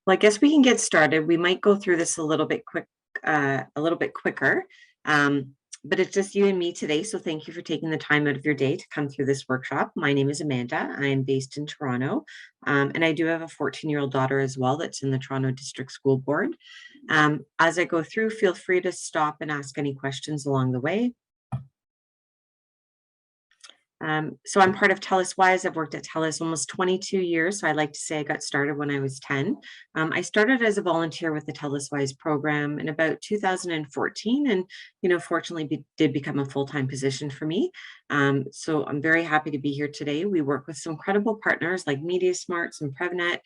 Well, I guess we can get started. We might go through this a little bit quicker. Um, but it's just you and me today. So thank you for taking the time out of your day to come through this workshop. My name is Amanda. I am based in Toronto. And I do have a 14-year-old daughter as well that's in the Toronto District School Board. As I go through, feel free to stop and ask any questions along the way. So I'm part of TELUS Wise. I've worked at TELUS almost 22 years. So I like to say I got started when I was 10. I started as a volunteer with the TELUS Wise program in about 2014, and fortunately did become a full-time position for me. So I'm very happy to be here today. We work with some credible partners like MediaSmarts and PrevNet.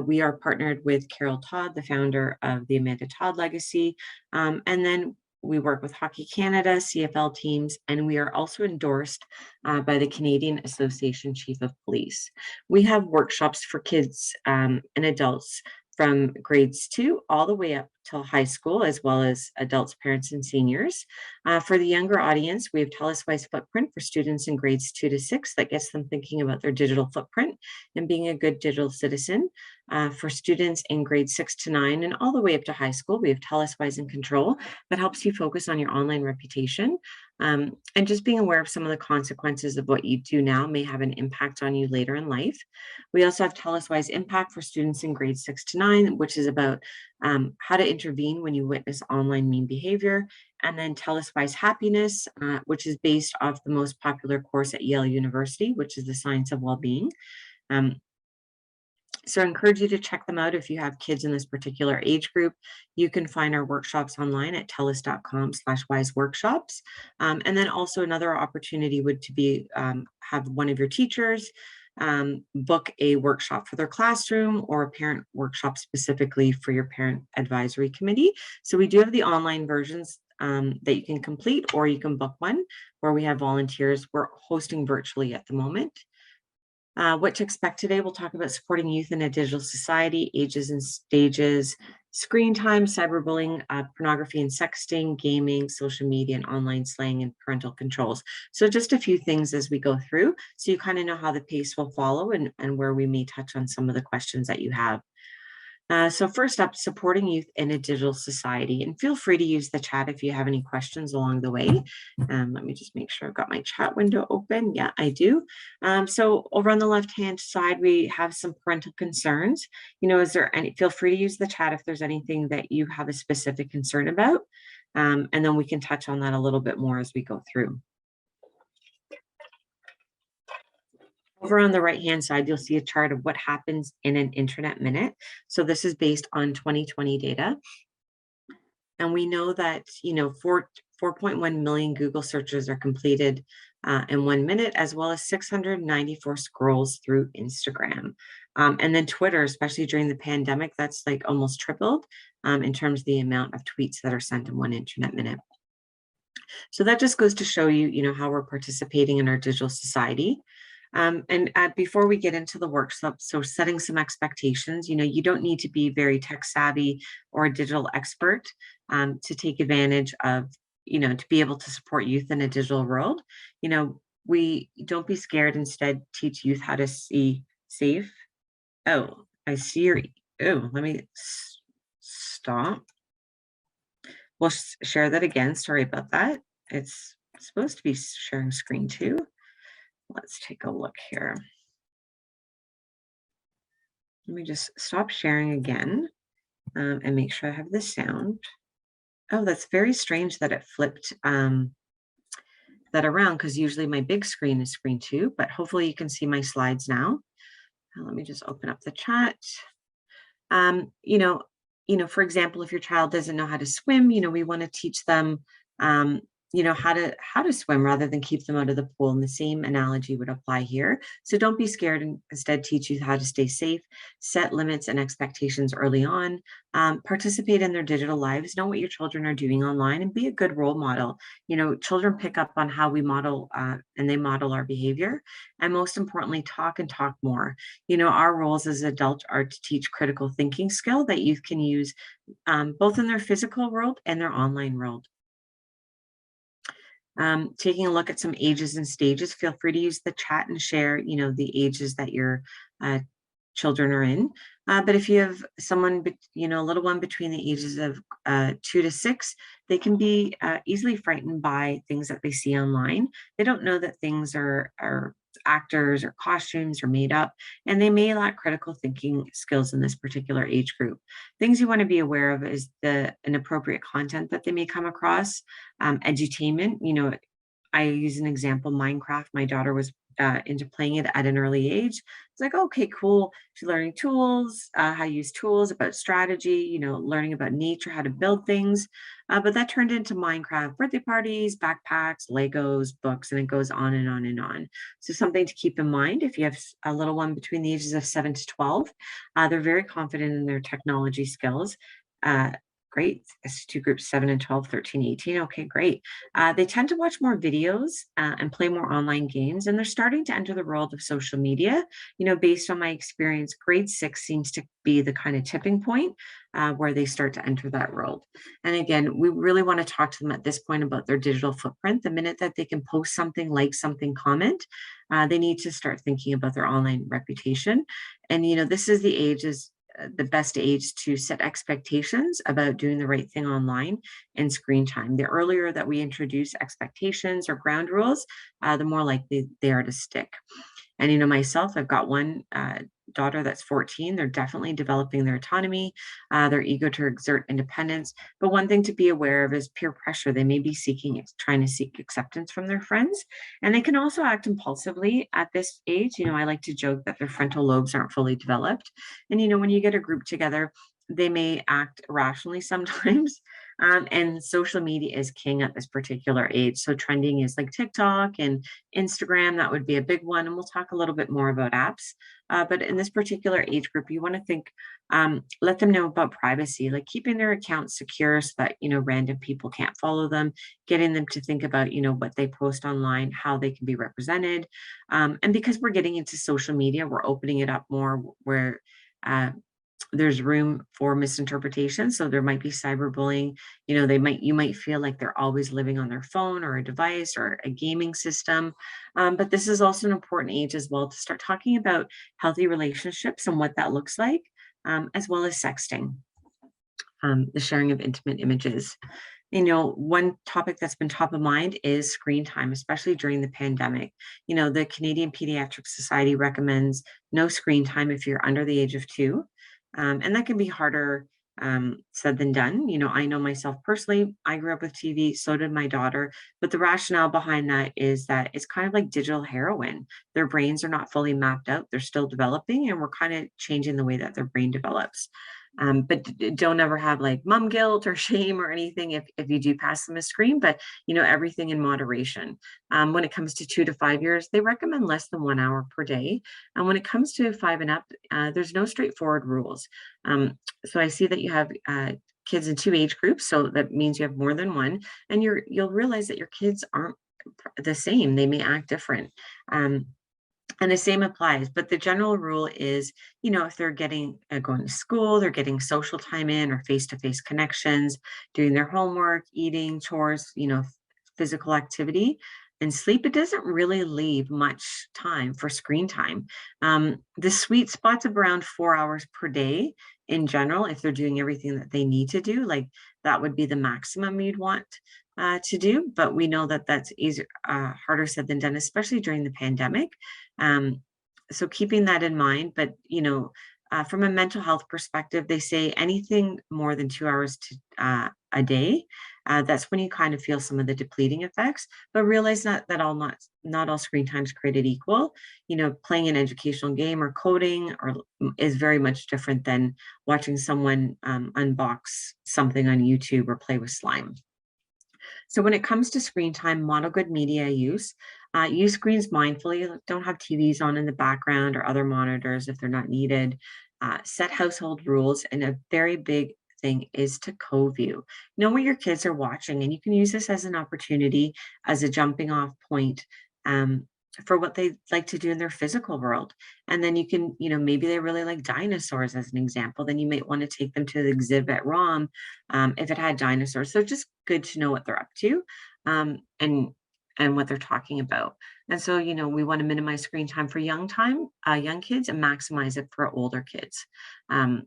We are partnered with Carol Todd, the founder of the Amanda Todd Legacy, and then we work with Hockey Canada, CFL teams, and we are also endorsed by the Canadian Association Chief of Police. We have workshops for kids and adults from grades 2 all the way up till high school, as well as adults, parents, and seniors. For the younger audience, we have TELUS Wise Footprint for students in grades 2 to 6 that gets them thinking about their digital footprint and being a good digital citizen. For students in grades 6 to 9 and all the way up to high school, we have TELUS Wise in Control that helps you focus on your online reputation. And just being aware of some of the consequences of what you do now may have an impact on you later in life. We also have TELUS Wise Impact for students in grades 6 to 9, which is about how to intervene when you witness online mean behavior. And then TELUS Wise Happiness, which is based off the most popular course at Yale University, which is the Science of Wellbeing. So I encourage you to check them out if you have kids in this particular age group. You can find our workshops online at telus.com/wiseworkshops. And then also another opportunity would to be have one of your teachers book a workshop for their classroom or a parent workshop specifically for your parent advisory committee. So we do have the online versions that you can complete, or you can book one where we have volunteers. We're hosting virtually at the moment. What to expect today, we'll talk about supporting youth in a digital society, ages and stages, screen time, cyberbullying, pornography and sexting, gaming, social media and online slang, and parental controls. So just a few things as we go through, so you kind of know how the pace will follow and where we may touch on some of the questions that you have. So first up, supporting youth in a digital society, and feel free to use the chat if you have any questions along the way. Let me just make sure I've got my chat window open. Yeah, I do. So over on the left-hand side, we have some parental concerns. Is there any, feel free to use the chat if there's anything that you have a specific concern about. And then we can touch on that a little bit more as we go through. Over on the right-hand side, you'll see a chart of what happens in an internet minute. So this is based on 2020 data. And we know that, 4.1 million Google searches are completed in 1 minute, as well as 694 scrolls through Instagram. And then Twitter, especially during the pandemic, that's like almost tripled in terms of the amount of tweets that are sent in 1 internet minute. So that just goes to show you, how we're participating in our digital society. And before we get into the workshop, so setting some expectations, you don't need to be very tech savvy or a digital expert to take advantage of, to be able to support youth in a digital world. We don't be scared, instead teach youth how to see safe. Oh, I see your, let me stop. We'll share that again. Sorry about that. It's supposed to be sharing screen too. Let's take a look here. Let me just stop sharing again and make sure I have the sound. Oh, that's very strange that it flipped that around, because usually my big screen is screen 2, but hopefully you can see my slides now. Let me just open up the chat. For example, if your child doesn't know how to swim, we want to teach them how to swim rather than keep them out of the pool. And the same analogy would apply here. So don't be scared, and instead teach you how to stay safe, set limits and expectations early on, participate in their digital lives, know what your children are doing online, and be a good role model. Children pick up on how we model and they model our behavior. And most importantly, talk and talk more. Our roles as adults are to teach critical thinking skill that youth can use both in their physical world and their online world. Taking a look at some ages and stages, feel free to use the chat and share, the ages that your children are in. But if you have someone, a little one between the ages of 2 to 6, they can be easily frightened by things that they see online. They don't know that things are actors or costumes or made up, and they may lack critical thinking skills in this particular age group. Things you want to be aware of is the inappropriate content that they may come across, edutainment. I use an example, Minecraft. My daughter was into playing it at an early age. It's like, okay, cool. She's learning tools, how to use tools, about strategy, learning about nature, how to build things. But that turned into Minecraft birthday parties, backpacks, Legos, books, and it goes on and on and on. So something to keep in mind if you have a little one between the ages of 7 to 12, they're very confident in their technology skills. Uh, Great. It's two groups, 7 and 12, 13, 18. Okay, great. They tend to watch more videos and play more online games, and they're starting to enter the world of social media. Based on my experience, grade 6 seems to be the kind of tipping point where they start to enter that world. And again, we really want to talk to them at this point about their digital footprint. The minute that they can post something, like something, comment, they need to start thinking about their online reputation. And, this is the best age to set expectations about doing the right thing online and screen time. The earlier that we introduce expectations or ground rules, the more likely they are to stick. And, myself, I've got one daughter that's 14. They're definitely developing their autonomy. They're eager to exert independence. But one thing to be aware of is peer pressure. They may be trying to seek acceptance from their friends. And they can also act impulsively at this age. I like to joke that their frontal lobes aren't fully developed. And, when you get a group together, they may act irrationally sometimes. And social media is king at this particular age. So trending is like TikTok and Instagram. That would be a big one. And we'll talk a little bit more about apps. But in this particular age group, you want to think, let them know about privacy, like keeping their accounts secure so that, random people can't follow them, getting them to think about, what they post online, how they can be represented. And because we're getting into social media, we're opening it up more where uh, there's room for misinterpretation. So there might be cyberbullying. You might feel like they're always living on their phone or a device or a gaming system. But this is also an important age as well to start talking about healthy relationships and what that looks like, as well as sexting, the sharing of intimate images. One topic that's been top of mind is screen time, especially during the pandemic. The Canadian Pediatric Society recommends no screen time if you're under the age of 2. And that can be harder said than done. I know myself personally, I grew up with TV, so did my daughter. But the rationale behind that is that it's kind of like digital heroin. Their brains are not fully mapped out, they're still developing, and we're kind of changing the way that their brain develops. But don't ever have like mom guilt or shame or anything if you do pass them a screen, but everything in moderation. When it comes to 2 to 5 years, they recommend less than 1 hour per day. And when it comes to 5 and up, there's no straightforward rules. So I see that you have kids in 2 age groups, so that means you have more than one, and you'll realize that your kids aren't the same. They may act different. And the same applies, but the general rule is, if they're getting going to school, they're getting social time in or face-to-face connections, doing their homework, eating, chores, physical activity and sleep, it doesn't really leave much time for screen time. The sweet spot's of around 4 hours per day in general, if they're doing everything that they need to do, like that would be the maximum you'd want to do. But we know that that's easier, harder said than done, especially during the pandemic. So keeping that in mind, but from a mental health perspective, they say anything more than 2 hours a day. That's when you kind of feel some of the depleting effects. But realize that not all screen time is created equal. Playing an educational game or coding is very much different than watching someone unbox something on YouTube or play with slime. So when it comes to screen time, model good media use. Use screens mindfully. Don't have TVs on in the background or other monitors if they're not needed. Set household rules. And a very big thing is to co-view. Know what your kids are watching, and you can use this as an opportunity, as a jumping off point for what they like to do in their physical world. And then you can, maybe they really like dinosaurs as an example. Then you might want to take them to the exhibit ROM if it had dinosaurs. So just good to know what they're up to. And and what they're talking about. And so, we want to minimize screen time for young kids, and maximize it for older kids. Um,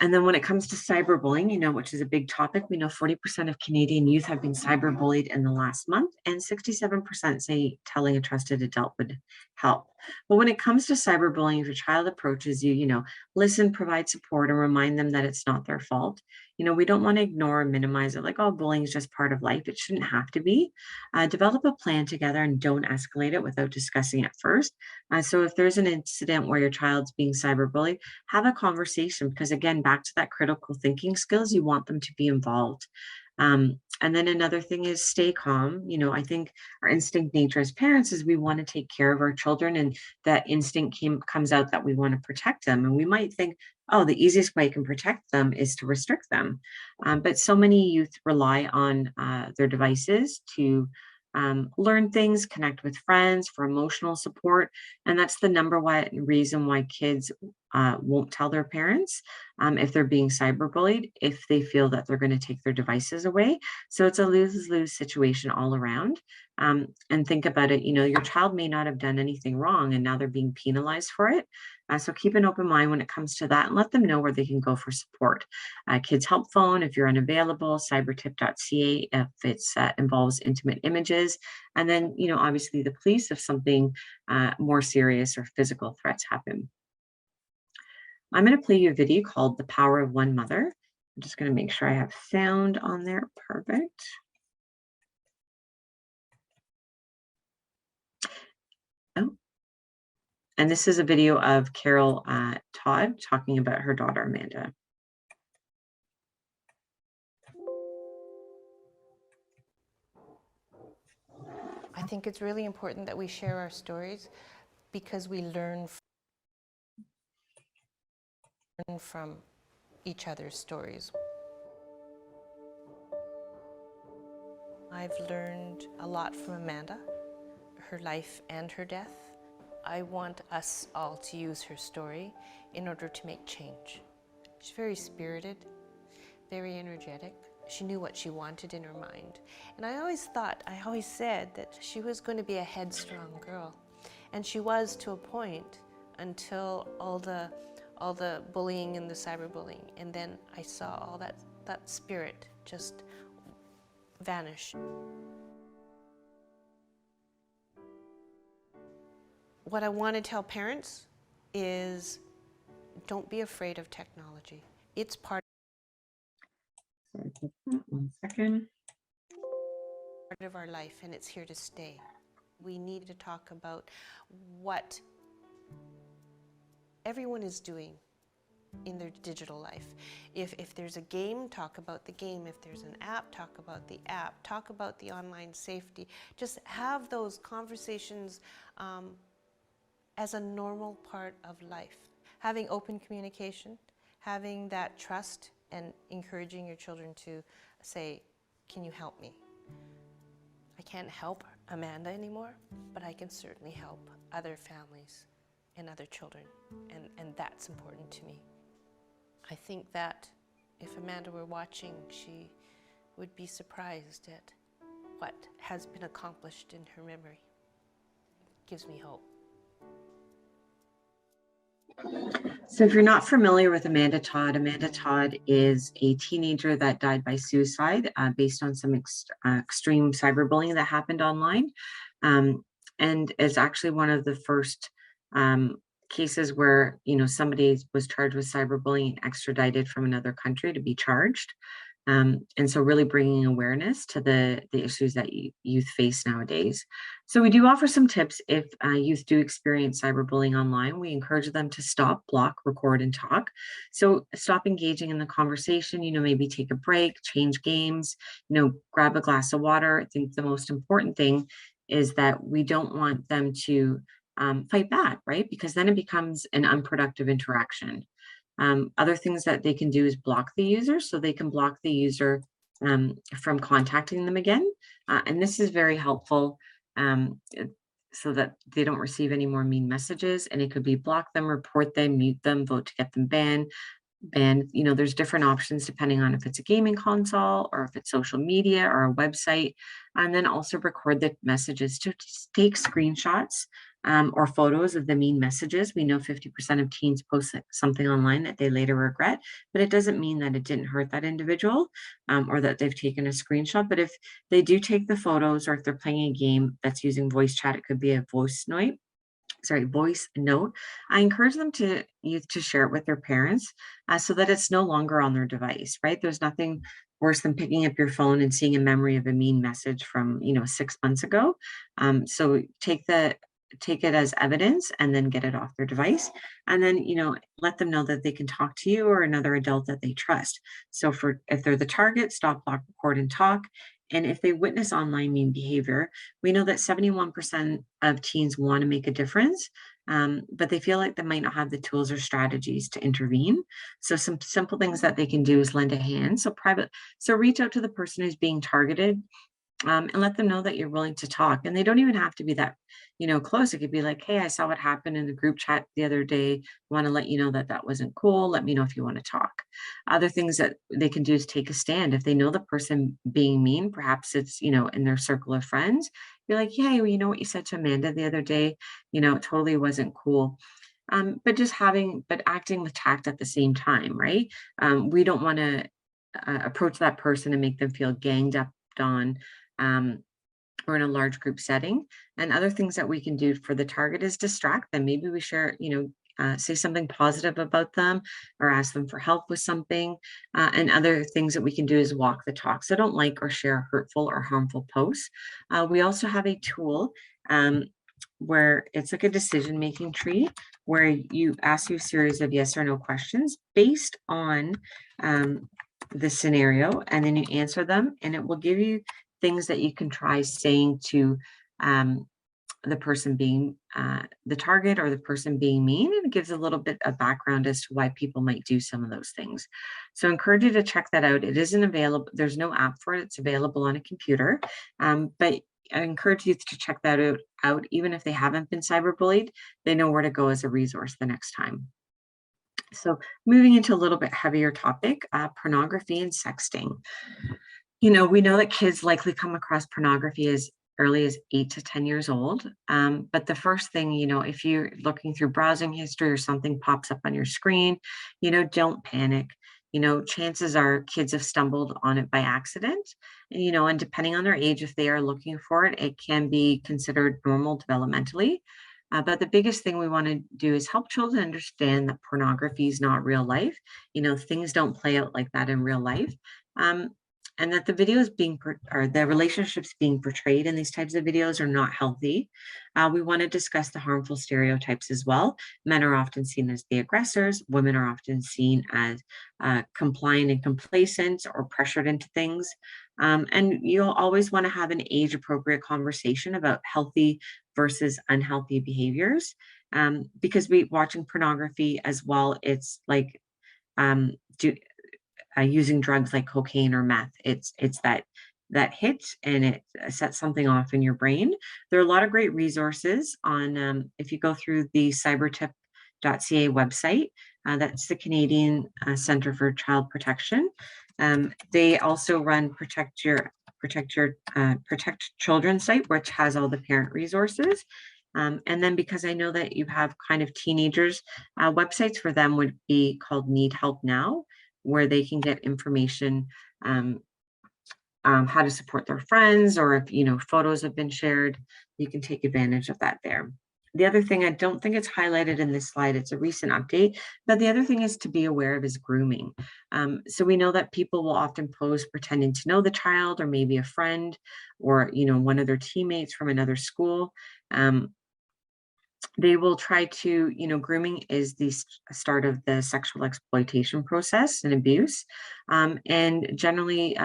and then when it comes to cyberbullying, which is a big topic, we know 40% of Canadian youth have been cyberbullied in the last month, and 67% say telling a trusted adult would help. But when it comes to cyberbullying, if your child approaches you, listen, provide support, and remind them that it's not their fault. We don't want to ignore or minimize it like, oh, bullying is just part of life. It shouldn't have to be. Develop a plan together and don't escalate it without discussing it first. So if there's an incident where your child's being cyberbullied, have a conversation, because again, back to that critical thinking skills, you want them to be involved. And then another thing is stay calm. I think our instinct nature as parents is we want to take care of our children, and that instinct comes out that we want to protect them. And we might think, oh, the easiest way I can protect them is to restrict them. But so many youth rely on their devices to learn things, connect with friends, for emotional support. And that's the number one reason why kids won't tell their parents if they're being cyberbullied, if they feel that they're going to take their devices away. So it's a lose-lose situation all around. And think about it, your child may not have done anything wrong, and now they're being penalized for it. So keep an open mind when it comes to that, and let them know where they can go for support. Kids Help Phone if you're unavailable, cybertip.ca if it involves intimate images, and then, obviously the police if something more serious or physical threats happen. I'm going to play you a video called The Power of One Mother. I'm just going to make sure I have sound on there. Perfect. Oh. And this is a video of Carol Todd talking about her daughter, Amanda. I think it's really important that we share our stories because we learn from each other's stories. I've learned a lot from Amanda, her life and her death. I want us all to use her story in order to make change. She's very spirited, very energetic. She knew what she wanted in her mind. And I always said that she was going to be a headstrong girl. And she was to a point until all the bullying and the cyberbullying. And then I saw all that spirit just vanish. What I want to tell parents is don't be afraid of technology. It's part 1 second. of our life, and it's here to stay. We need to talk about what everyone is doing in their digital life. If there's a game, talk about the game. If there's an app, talk about the app. Talk about the online safety. Just have those conversations as a normal part of life. Having open communication, having that trust, and encouraging your children to say, can you help me? I can't help Amanda anymore, but I can certainly help other families and other children, and that's important to me. I think that if Amanda were watching, she would be surprised at what has been accomplished in her memory. It gives me hope. So if you're not familiar with Amanda Todd is a teenager that died by suicide based on some extreme cyberbullying that happened online. And it's actually one of the first cases where, somebody was charged with cyberbullying and extradited from another country to be charged. And so really bringing awareness to the issues that youth face nowadays. So we do offer some tips if youth do experience cyberbullying online. We encourage them to stop, block, record, and talk. So stop engaging in the conversation, maybe take a break, change games, grab a glass of water. I think the most important thing is that we don't want them to fight back, right? Because then it becomes an unproductive interaction. Other things that they can do is block the user, so they can block the user from contacting them again. And this is very helpful so that they don't receive any more mean messages. And it could be block them, report them, mute them, vote to get them banned. And, there's different options depending on if it's a gaming console or if it's social media or a website. And then also record the messages to take screenshots or photos of the mean messages. We know 50% of teens post something online that they later regret, but it doesn't mean that it didn't hurt that individual or that they've taken a screenshot. But if they do take the photos, or if they're playing a game that's using voice chat, it could be a voice note. I encourage them to share it with their parents so that it's no longer on their device, right? There's nothing worse than picking up your phone and seeing a memory of a mean message from 6 months ago. So take it as evidence and then get it off their device, and then let them know that they can talk to you or another adult that they trust. So for if they're the target, stop, block, record, and talk. And if they witness online mean behavior, we know that 71% of teens want to make a difference, but they feel like they might not have the tools or strategies to intervene. So some simple things that they can do is lend a hand. So reach out to the person who's being targeted, and let them know that you're willing to talk. And they don't even have to be that, close. It could be like, hey, I saw what happened in the group chat the other day. Want to let you know that that wasn't cool. Let me know if you want to talk. Other things that they can do is take a stand. If they know the person being mean, perhaps it's, in their circle of friends, be like, hey, well, you know what you said to Amanda the other day? It totally wasn't cool. But acting with tact at the same time, right? We don't want to approach that person and make them feel ganged up on, um, or in a large group setting. And other things that we can do for the target is distract them. Maybe we share, say something positive about them or ask them for help with something. And other things that we can do is walk the talk. So don't like or share hurtful or harmful posts. We also have a tool where it's like a decision making tree where you ask you a series of yes or no questions based on the scenario, and then you answer them, and it will give you things that you can try saying to um, the person being the target or the person being mean, and it gives a little bit of background as to why people might do some of those things. So I encourage you to check that out. It isn't available. There's no app for it. It's available on a computer, but I encourage you to check that out. Even if they haven't been cyberbullied, they know where to go as a resource the next time. So moving into a little bit heavier topic, pornography and sexting. We know that kids likely come across pornography as early as 8 to 10 years old. But the first thing, if you're looking through browsing history or something pops up on your screen, don't panic. Chances are kids have stumbled on it by accident. And depending on their age, if they are looking for it, it can be considered normal developmentally. But the biggest thing we want to do is help children understand that pornography is not real life. Things don't play out like that in real life. Um, and that the videos or the relationships being portrayed in these types of videos are not healthy. We want to discuss the harmful stereotypes as well. Men are often seen as the aggressors. Women are often seen as compliant and complacent or pressured into things. And you'll always want to have an age-appropriate conversation about healthy versus unhealthy behaviors, because watching pornography as well, it's like using drugs like cocaine or meth. It's that hit, and it sets something off in your brain. There are a lot of great resources on, if you go through the cybertip.ca website, that's the Canadian Center for Child Protection. They also run Protect Children site, which has all the parent resources. And then, because I know that you have kind of teenagers, websites for them would be called Need Help Now, where they can get information, how to support their friends, or if photos have been shared, you can take advantage of that there. The other thing, I don't think it's highlighted in this slide, it's a recent update, but the other thing is to be aware of is grooming. So we know that people will often pose pretending to know the child, or maybe a friend, or one of their teammates from another school. They will try to, grooming is the start of the sexual exploitation process and abuse. And generally,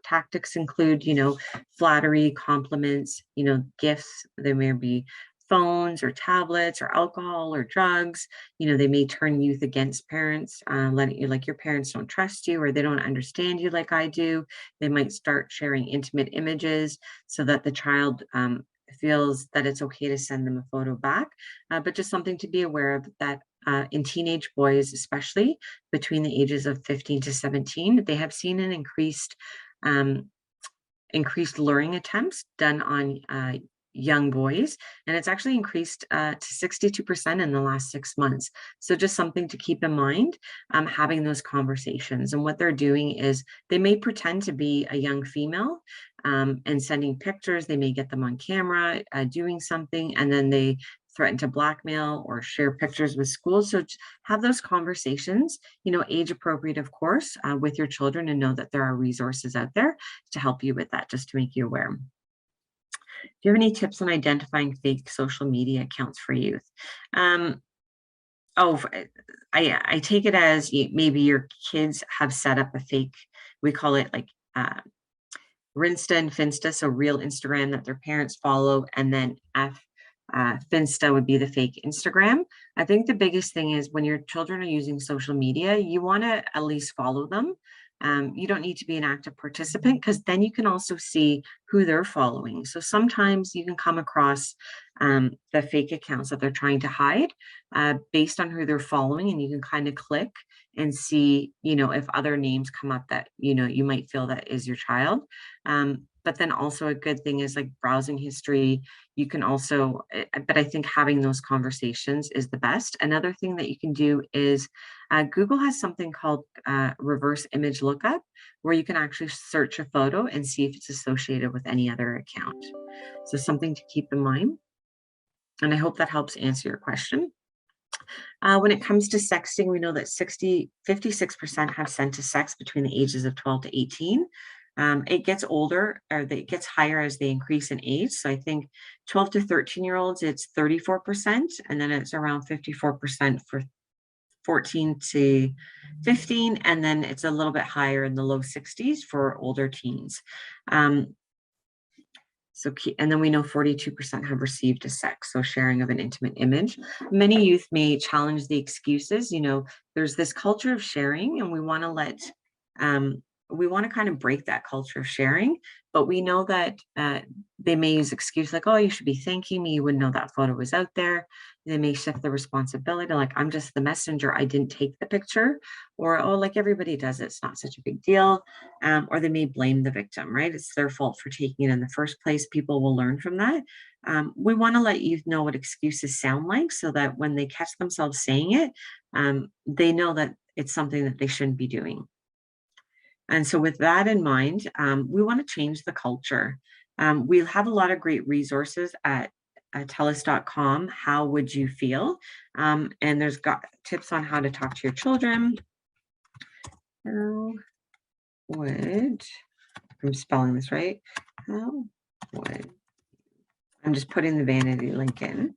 tactics include, flattery, compliments, gifts. There may be phones or tablets or alcohol or drugs. They may turn youth against parents, letting you like your parents don't trust you, or they don't understand you like I do. They might start sharing intimate images so that the child feels that it's okay to send them a photo back, but just something to be aware of, that in teenage boys, especially between the ages of 15 to 17, they have seen an um, increased luring attempts done on young boys, and it's actually increased to 62% in the last 6 months. So just something to keep in mind, having those conversations. And what they're doing is they may pretend to be a young female and sending pictures. They may get them on camera doing something, and then they threaten to blackmail or share pictures with schools. So have those conversations, age appropriate, of course, with your children, and know that there are resources out there to help you with that, just to make you aware. Do you have any tips on identifying fake social media accounts for youth? Um, oh, I take it as maybe your kids have set up a fake, we call it like Rinsta and Finsta, so real Instagram that their parents follow, and then Finsta would be the fake Instagram. I think the biggest thing is when your children are using social media, you want to at least follow them. You don't need to be an active participant, because then you can also see who they're following. So sometimes you can come across the fake accounts that they're trying to hide based on who they're following, and you can kind of click and see, if other names come up that, you might feel that is your child. But then also a good thing is like browsing history. You can also, but I think having those conversations is the best. Another thing that you can do is Google has something called reverse image lookup, where you can actually search a photo and see if it's associated with any other account. So something to keep in mind. And I hope that helps answer your question. When it comes to sexting, we know that 56% have sent to sex between the ages of 12 to 18. It gets older, or it gets higher as they increase in age. So I think 12 to 13-year-olds, it's 34%, and then it's around 54% for 14 to 15, and then it's a little bit higher in the low 60s for older teens. And then we know 42% have received a sex, so sharing of an intimate image. Many youth may challenge the excuses. There's this culture of sharing, and we want to kind of break that culture of sharing, but we know that they may use excuse like, oh, you should be thanking me. You wouldn't know that photo was out there. They may shift the responsibility, like, I'm just the messenger. I didn't take the picture. Or, oh, like everybody does it. It's not such a big deal. Or they may blame the victim, right? It's their fault for taking it in the first place. People will learn from that. We want to let youth know what excuses sound like, so that when they catch themselves saying it, they know that it's something that they shouldn't be doing. And so with that in mind, we want to change the culture. We have a lot of great resources at TELUS.com. How would you feel? And there's got tips on how to talk to your children. How would, I'm spelling this right. How would, I'm just putting the vanity link in.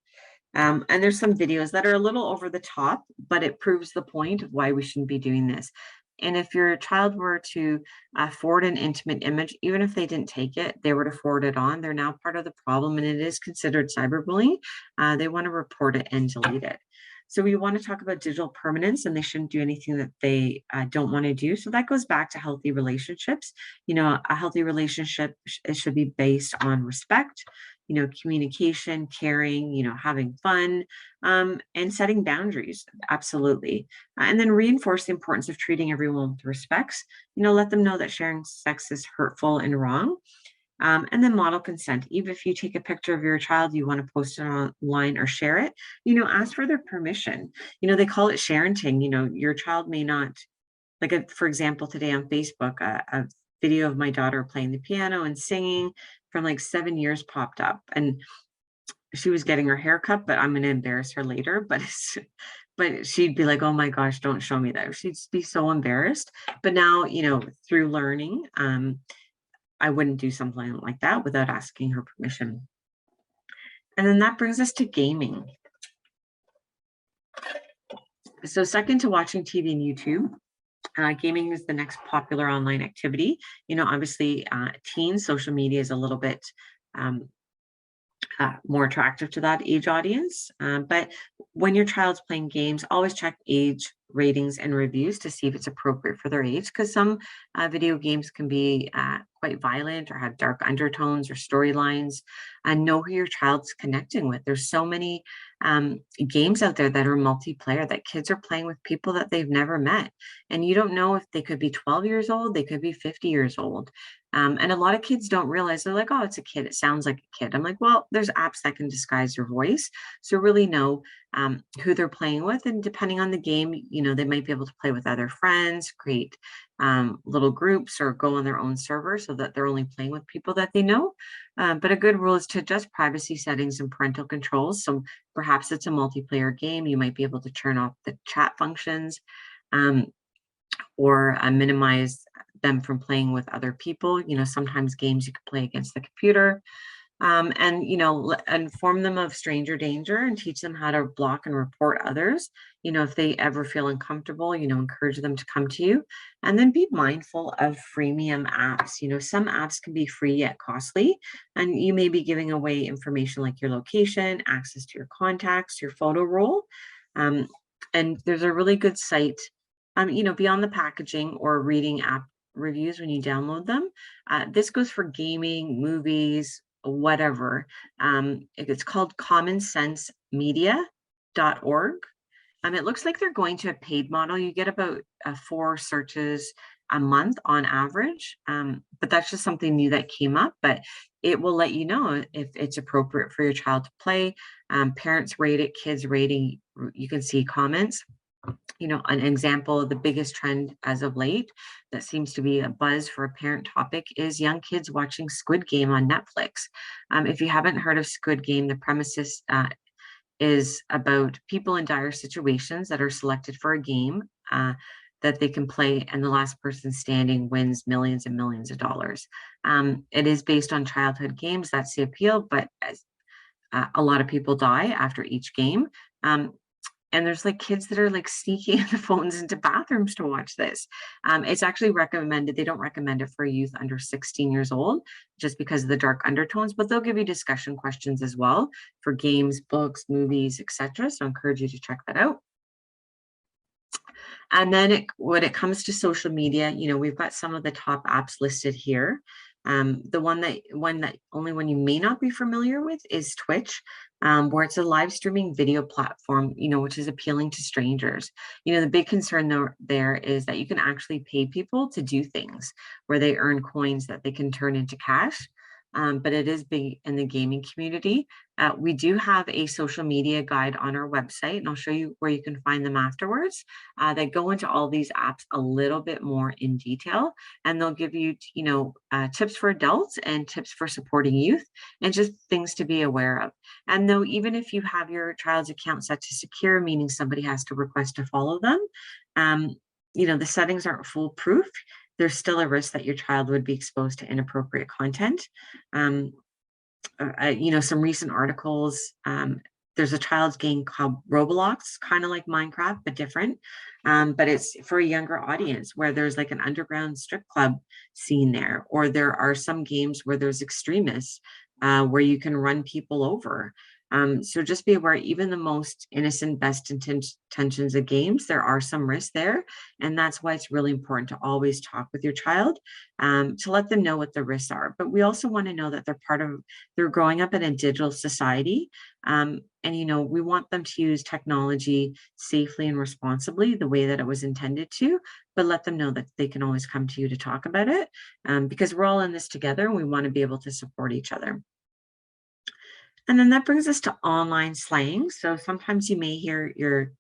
And there's some videos that are a little over the top, but it proves the point of why we shouldn't be doing this. And if your child were to forward an intimate image, even if they didn't take it, they were to forward it on, they're now part of the problem, and it is considered cyberbullying. They want to report it and delete it. So we want to talk about digital permanence, and they shouldn't do anything that they don't want to do. So that goes back to healthy relationships. A healthy relationship it should be based on respect, communication, caring, having fun, and setting boundaries. Absolutely. And then reinforce the importance of treating everyone with respect. Let them know that sharing sex is hurtful and wrong. And then model consent. Even if you take a picture of your child, you want to post it online or share it, ask for their permission. They call it sharenting. Your child may not, like, for example, today on Facebook, a video of my daughter playing the piano and singing from like 7 years popped up, and she was getting her hair cut, but I'm going to embarrass her later. But she'd be like, oh my gosh, don't show me that. She'd be so embarrassed. But now, through learning, I wouldn't do something like that without asking her permission. And then that brings us to gaming. So second to watching TV and YouTube, gaming is the next popular online activity. Obviously, teens, social media is a little bit more attractive to that age audience. But when your child's playing games, always check age ratings and reviews to see if it's appropriate for their age, because some video games can be quite violent or have dark undertones or storylines. And know who your child's connecting with. There's so many games out there that are multiplayer, that kids are playing with people that they've never met. And you don't know if they could be 12 years old, they could be 50 years old. And a lot of kids don't realize, they're like, oh, it's a kid. It sounds like a kid. I'm like, well, there's apps that can disguise your voice. So really know who they're playing with. And depending on the game, they might be able to play with other friends, create little groups, or go on their own server so that they're only playing with people that they know. But a good rule is to adjust privacy settings and parental controls. So perhaps it's a multiplayer game. You might be able to turn off the chat functions, um, or minimize them from playing with other people. Sometimes games you can play against the computer, and inform them of stranger danger and teach them how to block and report others. If they ever feel uncomfortable, encourage them to come to you. And then be mindful of freemium apps. Some apps can be free yet costly, and you may be giving away information like your location, access to your contacts, your photo roll. um, and there's a really good site, beyond the packaging or reading app reviews when you download them. This goes for gaming, movies, whatever. It's called commonsensemedia.org. It looks like they're going to a paid model. You get about 4 searches a month on average. But that's just something new that came up, but it will let you know if it's appropriate for your child to play. Parents rate it, kids rating, you can see comments. An example, the biggest trend as of late that seems to be a buzz for a parent topic is young kids watching Squid Game on Netflix. If you haven't heard of Squid Game, the premises is about people in dire situations that are selected for a game that they can play, and the last person standing wins millions and millions of dollars. It is based on childhood games. That's the appeal, but a lot of people die after each game. And there's like kids that are like sneaking the phones into bathrooms to watch this. It's actually recommended. They don't recommend it for youth under 16 years old just because of the dark undertones, but they'll give you discussion questions as well for games, books, movies, etc. So I encourage you to check that out. And then when it comes to social media, we've got some of the top apps listed here. The one that only one you may not be familiar with is Twitch, where it's a live streaming video platform, which is appealing to strangers. The big concern there is that you can actually pay people to do things where they earn coins that they can turn into cash. But it is big in the gaming community. We do have a social media guide on our website, and I'll show you where you can find them afterwards. They go into all these apps a little bit more in detail, and they'll give you, tips for adults and tips for supporting youth, and just things to be aware of. And though, even if you have your child's account set to secure, meaning somebody has to request to follow them, the settings aren't foolproof. There's still a risk that your child would be exposed to inappropriate content. Some recent articles, there's a child's game called Roblox, kind of like Minecraft, but different. But it's for a younger audience, where there's like an underground strip club scene there, or there are some games where there's extremists, where you can run people over. So just be aware, even the most innocent, best intentions of games, there are some risks there. And that's why it's really important to always talk with your child, to let them know what the risks are. But we also want to know that they're growing up in a digital society. And, we want them to use technology safely and responsibly, the way that it was intended to, but let them know that they can always come to you to talk about it, because we're all in this together, and we want to be able to support each other. And then that brings us to online slang. So sometimes you may hear your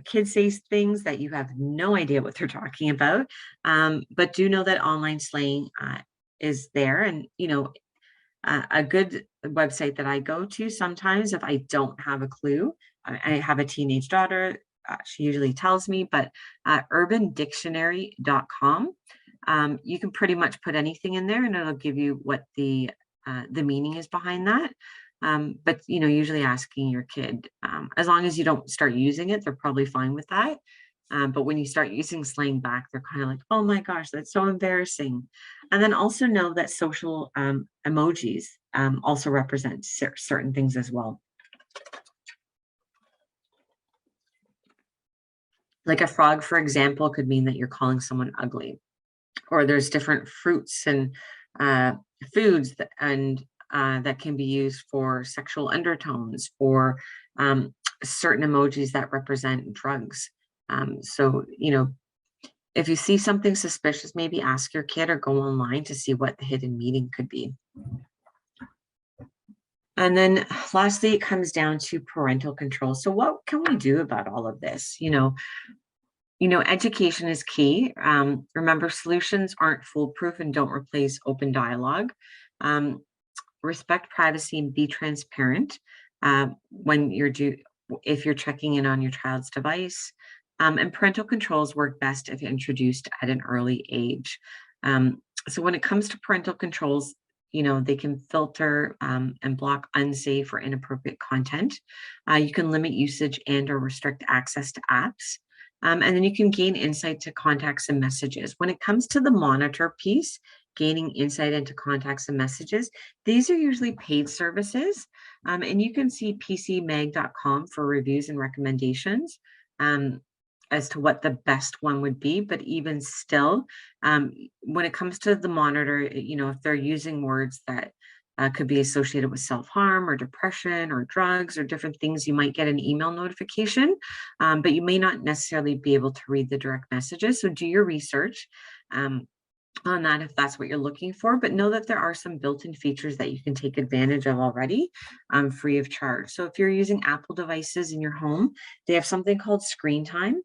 kids say things that you have no idea what they're talking about, but do know that online slang is there. And, a good website that I go to sometimes if I don't have a clue. I have a teenage daughter. She usually tells me, but urbandictionary.com. You can pretty much put anything in there, and it'll give you what the meaning is behind that. But usually asking your kid, as long as you don't start using it, they're probably fine with that. But when you start using slang back, they're kind of like, oh my gosh, that's so embarrassing. And then also know that social emojis also represent certain things as well. Like a frog, for example, could mean that you're calling someone ugly. Or there's different fruits and foods that can be used for sexual undertones, or certain emojis that represent drugs. So, if you see something suspicious, maybe ask your kid or go online to see what the hidden meaning could be. And then lastly, it comes down to parental control. So what can we do about all of this? Education is key. Remember, solutions aren't foolproof and don't replace open dialogue. Respect privacy and be transparent when if you're checking in on your child's device. And parental controls work best if introduced at an early age. So when it comes to parental controls, they can filter and block unsafe or inappropriate content. You can limit usage and or restrict access to apps. And then you can gain insight to contacts and messages. When it comes to the monitor piece, gaining insight into contacts and messages, these are usually paid services. And you can see pcmag.com for reviews and recommendations as to what the best one would be. But even still, when it comes to the monitor, if they're using words that could be associated with self-harm or depression or drugs or different things, you might get an email notification, but you may not necessarily be able to read the direct messages. So do your research on that if that's what you're looking for, but know that there are some built-in features that you can take advantage of already free of charge. So if you're using Apple devices in your home, they have something called Screen Time,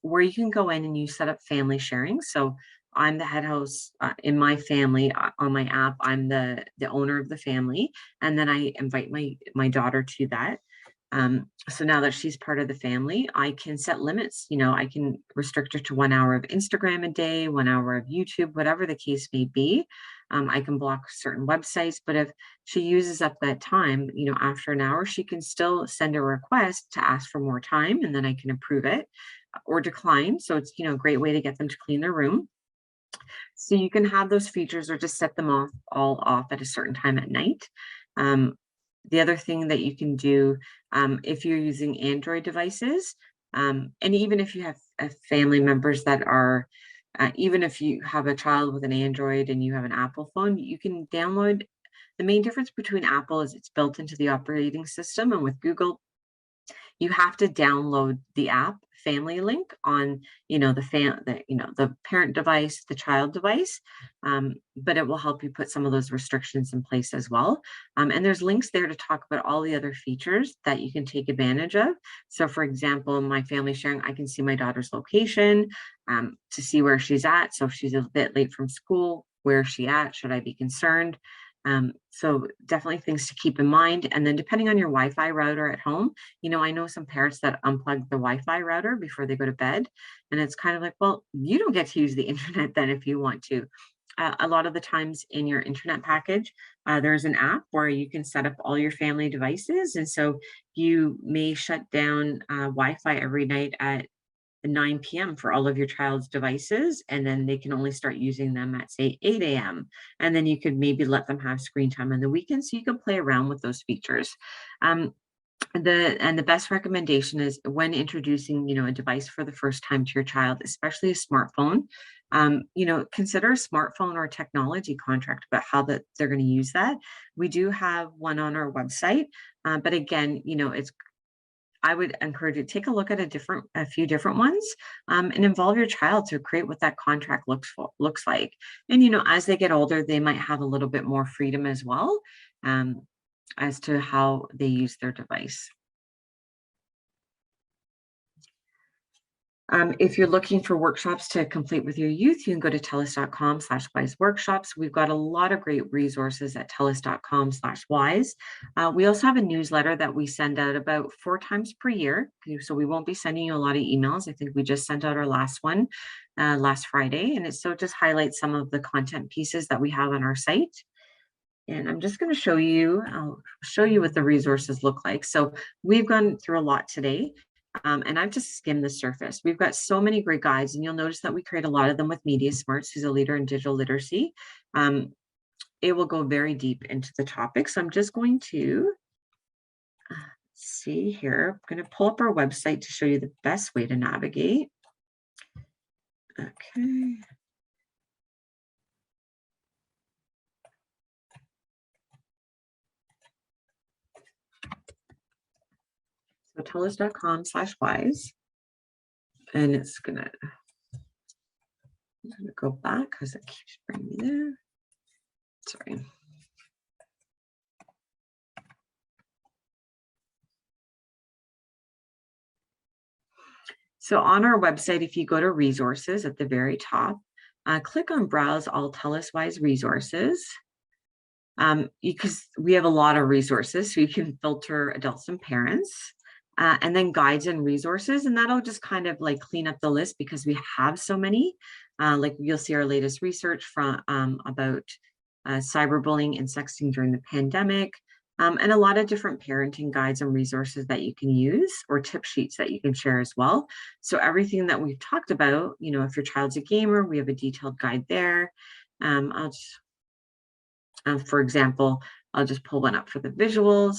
where you can go in and you set up family sharing. So I'm the head host in my family on my app. I'm the owner of the family, and then I invite my daughter to that. So now that she's part of the family, I can set limits. I can restrict her to 1 hour of Instagram a day, 1 hour of YouTube, whatever the case may be. I can block certain websites, but if she uses up that time, after an hour, she can still send a request to ask for more time, and then I can approve it or decline. So it's, a great way to get them to clean their room. So you can have those features or just set them all off at a certain time at night. The other thing that you can do if you're using Android devices, and even if you have family members that are, even if you have a child with an Android and you have an Apple phone, you can download. The main difference between Apple is it's built into the operating system, and with Google, you have to download the app Family Link on the parent device, the child device, but it will help you put some of those restrictions in place as well. And there's links there to talk about all the other features that you can take advantage of. So for example, my family sharing, I can see my daughter's location to see where she's at. So if she's a bit late from school, where is she at? Should I be concerned? So definitely things to keep in mind. And then depending on your Wi-Fi router at home, I know some parents that unplug the Wi-Fi router before they go to bed. And it's kind of like, well, you don't get to use the internet then if you want to. A lot of the times in your internet package, there's an app where you can set up all your family devices. And so you may shut down Wi-Fi every night at 9 p.m. for all of your child's devices, and then they can only start using them at say 8 a.m. And then you could maybe let them have screen time on the weekend so you can play around with those features. The best recommendation is when introducing a device for the first time to your child, especially a smartphone, consider a smartphone or a technology contract about how that they're going to use that. We do have one on our website, but again, I would encourage you to take a look at a few different ones, and involve your child to create what that contract looks like. And as they get older, they might have a little bit more freedom as well, as to how they use their device. If you're looking for workshops to complete with your youth, you can go to telus.com/wise workshops. We've got a lot of great resources at telus.com/wise. We also have a newsletter that we send out about 4 times per year. So we won't be sending you a lot of emails. I think we just sent out our last one last Friday. And so it just highlights some of the content pieces that we have on our site. And I'm just going to I'll show you what the resources look like. So we've gone through a lot today. And I've just skimmed the surface. We've got so many great guides, and you'll notice that we create a lot of them with Media Smarts, who's a leader in digital literacy. It will go very deep into the topic. So I'm just going to see here. I'm going to pull up our website to show you the best way to navigate. Okay. So TELUS.com/wise. And it's gonna go back because it keeps bringing me there. Sorry. So on our website, if you go to resources at the very top, click on browse all TELUS Wise resources. Because we have a lot of resources, so you can filter adults and parents, and then guides and resources, and that'll just kind of like clean up the list because we have so many. Like you'll see our latest research from about cyberbullying and sexting during the pandemic, and a lot of different parenting guides and resources that you can use, or tip sheets that you can share as well. So everything that we've talked about, if your child's a gamer, we have a detailed guide there. I'll just For example, I'll just pull one up for the visuals.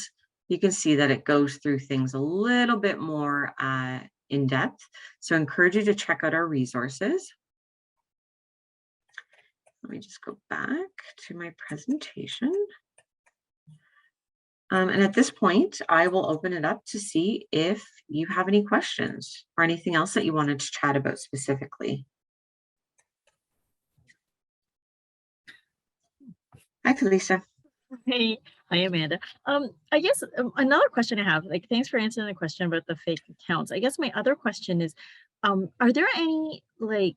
You can see that it goes through things a little bit more in depth. So I encourage you to check out our resources. Let me just go back to my presentation. And at this point, I will open it up to see if you have any questions or anything else that you wanted to chat about specifically. Hi, Felicia. Hey, hi Amanda. I guess another question I have, like, thanks for answering the question about the fake accounts. I guess my other question is, are there any, like,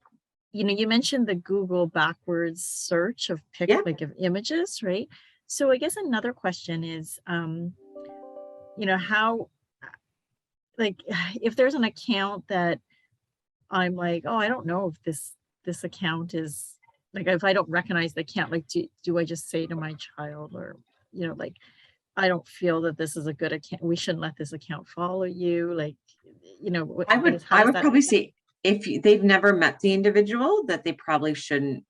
you mentioned the Google backwards search of Yeah. of images, right? So I guess another question is, how, like, if there's an account that I'm like, oh, I don't know if this account is, like, if I don't recognize the account, like, do I just say to my child, or, like, I don't feel that this is a good account. We shouldn't let this account follow you. Like, I I guess, would how I does would that? probably say if they've never met the individual, that they probably shouldn't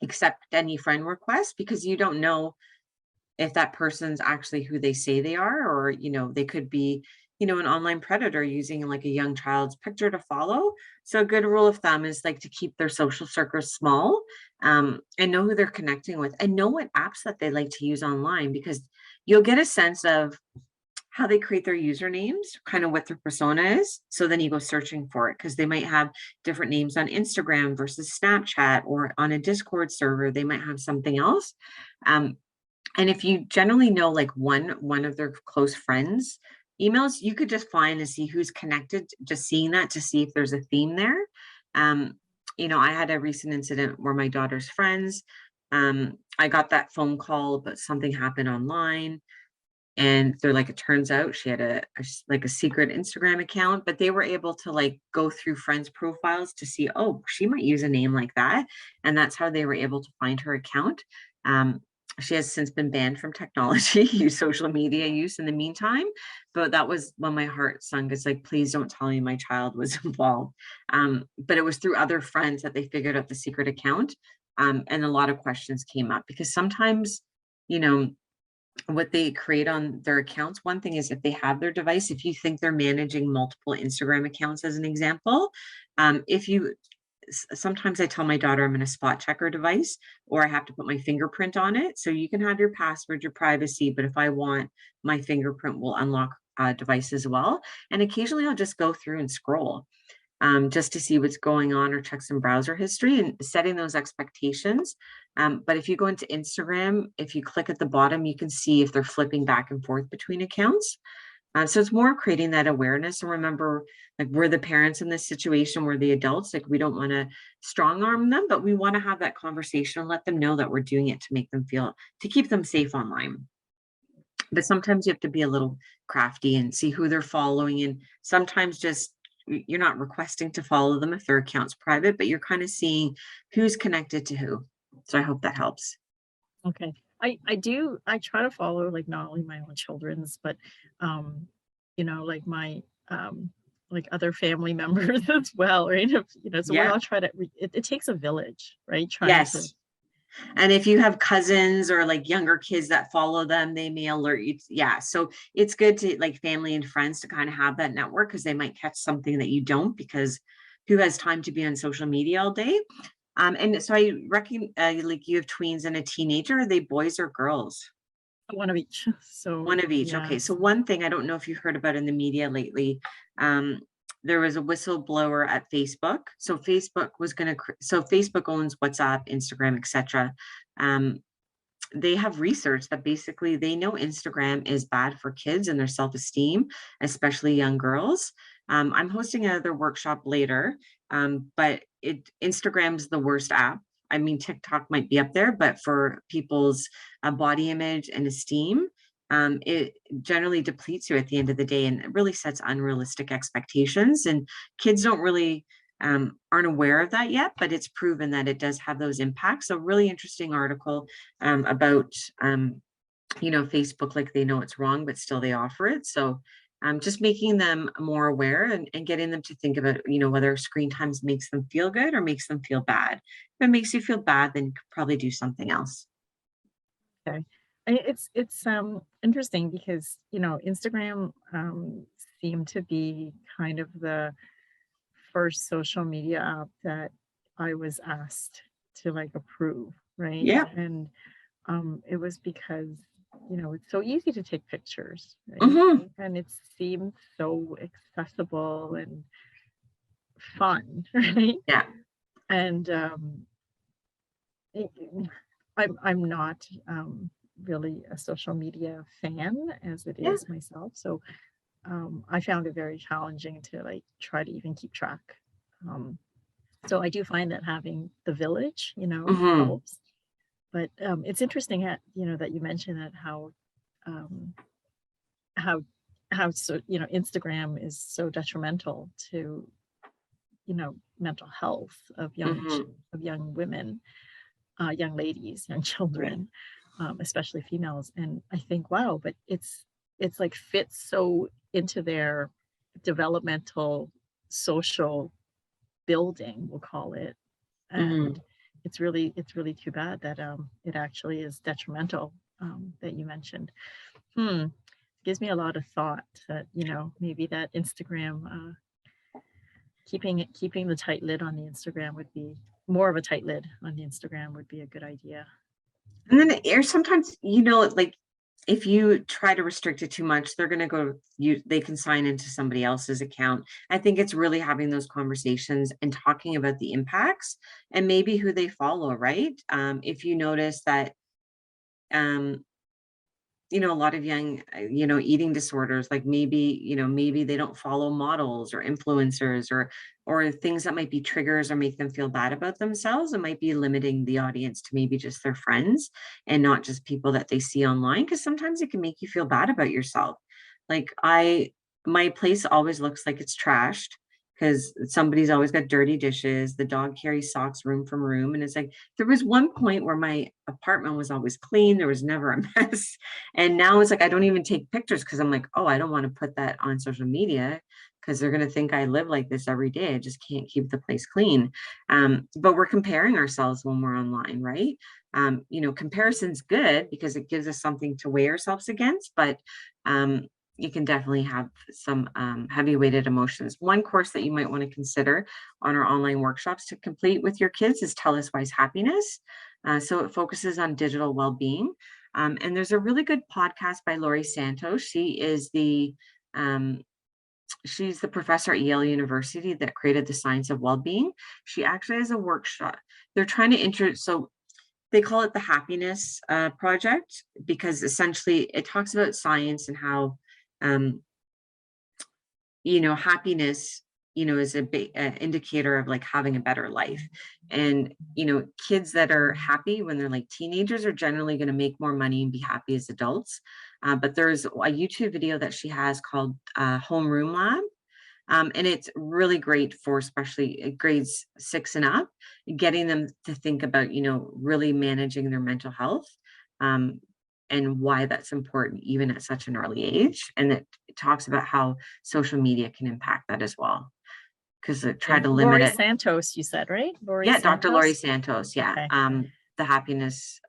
accept any friend requests, because you don't know if that person's actually who they say they are, or they could be an online predator using like a young child's picture to follow. So a good rule of thumb is like to keep their social circles small, and know who they're connecting with, and know what apps that they like to use online, because you'll get a sense of how they create their usernames, kind of what their persona is. So then you go searching for it, because they might have different names on Instagram versus Snapchat, or on a Discord server, they might have something else. And if you generally know like one of their close friends' emails, you could just find and see who's connected, just seeing that to see if there's a theme there. Um, I had a recent incident where my daughter's friends, I got that phone call, but something happened online. And they're like, it turns out she had like a secret Instagram account, but they were able to like go through friends' profiles to see, oh, she might use a name like that. And that's how they were able to find her account. Um, she has since been banned from technology use, social media use in the meantime. But that was when my heart sunk. It's like, please don't tell me my child was involved. But it was through other friends that they figured out the secret account. And a lot of questions came up, because sometimes, you know, what they create on their accounts. One thing is, if they have their device, if you think they're managing multiple Instagram accounts, as an example, if you sometimes I tell my daughter I'm going to spot check her device, or I have to put my fingerprint on it. So you can have your password, your privacy, but if I want, my fingerprint will unlock device as well. And occasionally I'll just go through and scroll, just to see what's going on, or check some browser history, and setting those expectations. But if you go into Instagram, if you click at the bottom, you can see if they're flipping back and forth between accounts. So it's more creating that awareness. And remember, like, we're the parents in this situation, we're the adults. Like, we don't want to strong arm them, but we want to have that conversation and let them know that we're doing it to make them feel, to keep them safe online. But sometimes you have to be a little crafty and see who they're following. And sometimes just, you're not requesting to follow them if their account's private, but you're kind of seeing who's connected to who. So I hope that helps. Okay. I try to follow, like, not only my own children's, but, um, like, my, like, other family members as well, right? So we Yeah. all try to, it takes a village, right? Trying to, Yes. And if you have cousins or like younger kids that follow them, they may alert you. Yeah. So it's good to, like, family and friends to kind of have that network, because they might catch something that you don't, because who has time to be on social media all day? And so I reckon, like, you have tweens and a teenager. Are they boys or girls? One of each. So One of each. yeah. Okay. So one thing, I don't know if you heard about in the media lately, there was a whistleblower at Facebook. So Facebook was going to, so Facebook owns WhatsApp, Instagram, etc. They have research that basically they know Instagram is bad for kids and their self-esteem, especially young girls. I'm hosting another workshop later, but Instagram's the worst app. I mean, TikTok might be up there, but for people's body image and esteem, it generally depletes you at the end of the day, and it really sets unrealistic expectations. And kids don't really aren't aware of that yet, but it's proven that it does have those impacts. So, really interesting article about Facebook, like they know it's wrong, but still they offer it. So just making them more aware, and getting them to think about, whether screen times makes them feel good or makes them feel bad. If it makes you feel bad, then you could probably do something else. Okay. It's interesting because, Instagram seemed to be kind of the first social media app that I was asked to like approve, right? Yeah. And it was because, it's so easy to take pictures, right? Hmm. And it seemed so accessible and fun, right? Yeah. And it- I'm not really a social media fan as it Yeah. is myself. So I found it very challenging to like try to even keep track. Um, so I do find that having the village, Hmm. helps. But it's interesting, that you mentioned that um, how so Instagram is so detrimental to mental health of Hmm. young women, young ladies, young Yeah. children, especially females. And I think, wow, but it's like fits so into their developmental social building, we'll call it. Hmm. And it's really too bad that it actually is detrimental, that you mentioned. Hmm. Gives me a lot of thought that, maybe that Instagram, keeping the tight lid on the Instagram would be more of a tight lid on the Instagram would be a good idea. And then, or sometimes, like if you try to restrict it too much, they're going to they can sign into somebody else's account. I think it's really having those conversations and talking about the impacts and maybe who they follow, right? If you notice that, um, a lot of young, eating disorders, like maybe they don't follow models or influencers, or things that might be triggers or make them feel bad about themselves. It might be limiting the audience to maybe just their friends and not just people that they see online, because sometimes it can make you feel bad about yourself. Like my place always looks like it's trashed because somebody's always got dirty dishes. The dog carries socks room from room. And it's like, there was one point where my apartment was always clean. There was never a mess. And now it's like, I don't even take pictures because I'm like, oh, I don't want to put that on social media because they're going to think I live like this every day. I just can't keep the place clean. But we're comparing ourselves when we're online, right? Comparison's good because it gives us something to weigh ourselves against, but you can definitely have some heavy weighted emotions. One course that you might want to consider on our online workshops to complete with your kids is TELUS Wise Happiness. So it focuses on digital well-being. And there's a really good podcast by Laurie Santos. She's the professor at Yale University that created the science of well-being. She actually has a workshop. They're trying to so they call it the Happiness Project because essentially it talks about science and how um, happiness, is a big indicator of like having a better life. And, kids that are happy when they're like teenagers are generally going to make more money and be happy as adults. But there's a YouTube video that she has called Homeroom Lab. And it's really great for especially grades 6 and up, getting them to think about, really managing their mental health. Um, and why that's important even at such an early age. And it talks about how social media can impact that as well. Because it tried Okay. to limit Lori it. Santos, you said, right? Lori Yeah, Dr. Laurie Santos. Santos. Yeah. Okay. The happiness,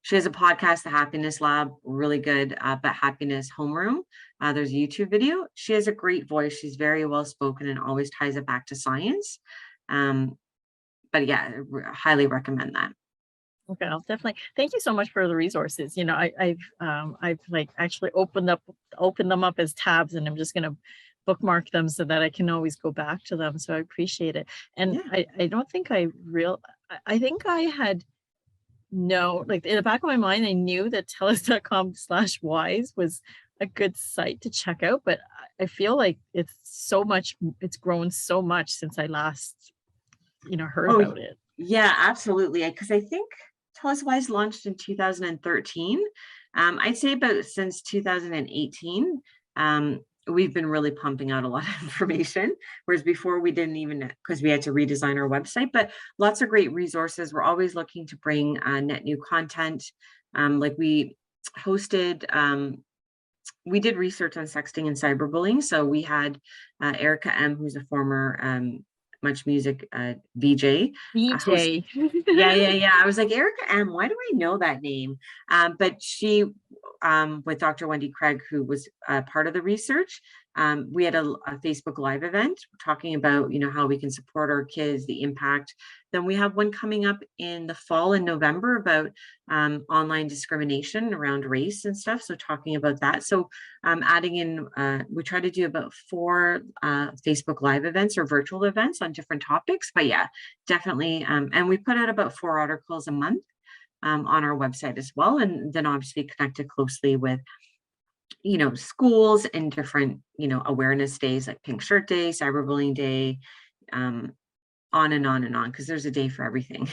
she has a podcast, The Happiness Lab, really good. But Happiness Homeroom. There's a YouTube video. She has a great voice. She's very well spoken and always ties it back to science. But yeah, highly recommend that. Okay, I'll definitely, thank you so much for the resources. You know, I've like actually opened them up as tabs, and I'm just gonna bookmark them so that I can always go back to them. So I appreciate it. And Yeah. I don't think I think I had no, like in the back of my mind, I knew that telus.com/wise was a good site to check out, but I feel like it's grown so much since I last, heard Oh, about it. yeah, absolutely. Because I think TELUS Wise launched in 2013. I'd say about since 2018, we've been really pumping out a lot of information, whereas before we didn't even, because we had to redesign our website, but lots of great resources. We're always looking to bring net new content. Like hosted, we did research on sexting and cyberbullying. So we had Erica M, who's a former Much Music VJ, host. BJ. Yeah. I was like, Erica M, why do I know that name? But she, with Dr. Wendy Craig, who was part of the research, we had a Facebook Live event talking about, how we can support our kids, the impact. Then we have one coming up in the fall in November about online discrimination around race and stuff. So talking about that. So adding in, we try to do about 4 Facebook Live events or virtual events on different topics. But yeah, definitely. And we put out about 4 articles a month on our website as well. And then obviously connected closely with, schools and different, awareness days like Pink Shirt Day, Cyberbullying Day, on and on and on, because there's a day for everything,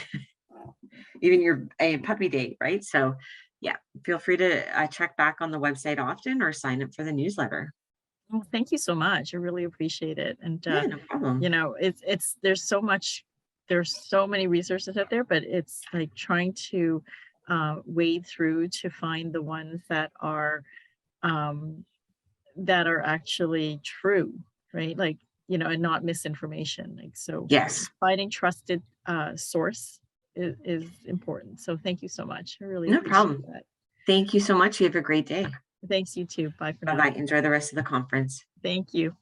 even your puppy day, right? So yeah, feel free to check back on the website often or sign up for the newsletter. Well, thank you so much. I really appreciate it. And Yeah, no problem. there's so many resources out there, but it's like trying to wade through to find the ones um, that are actually true, right? Like, and not misinformation. Like, so Yes, finding trusted source is important. So thank you so much. I really no appreciate problem. that. Thank you so much. You have a great day. Thanks, you too. Bye for Bye now. bye. Enjoy the rest of the conference. Thank you.